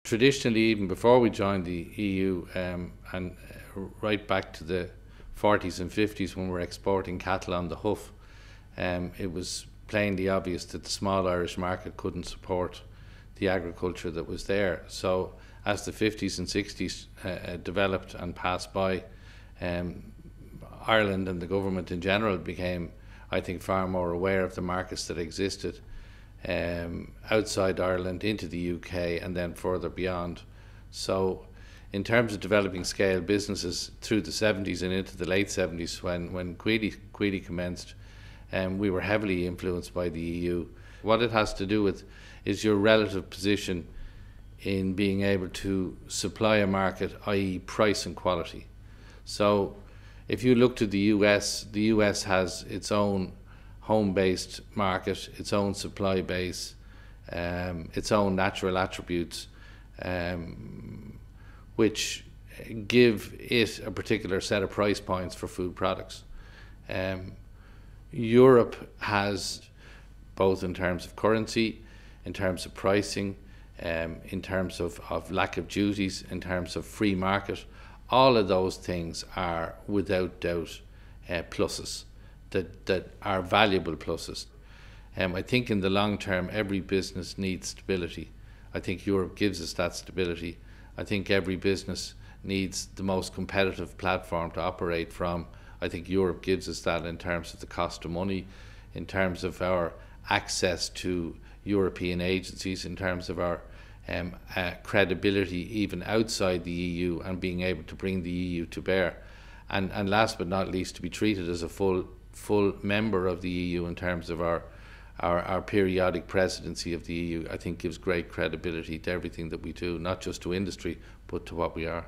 Traditionally, even before we joined the EU, and right back to the 40s and 50s when we were exporting cattle on the hoof, it was plainly obvious that the small Irish market couldn't support the agriculture that was there. So as the 50s and 60s developed and passed by, Ireland and the government in general became, I think, far more aware of the markets that existed outside Ireland, into the UK, and then further beyond. So in terms of developing scale businesses through the 70s and into the late 70s, when Queedy commenced, we were heavily influenced by the EU. What it has to do with is your relative position in being able to supply a market, i.e. price and quality. So if you look to the US has its own home-based market, its own supply base, its own natural attributes, which give it a particular set of price points for food products. Europe has, both in terms of currency, in terms of pricing, in terms of lack of duties, in terms of free market, all of those things are without doubt pluses that are valuable pluses. I think in the long term every business needs stability. I think Europe gives us that stability. I think every business needs the most competitive platform to operate from. I think Europe gives us that in terms of the cost of money, in terms of our access to European agencies, in terms of our credibility even outside the EU and being able to bring the EU to bear. And last but not least, to be treated as a full member of the EU in terms of our periodic presidency of the EU, I think gives great credibility to everything that we do, not just to industry, but to what we are.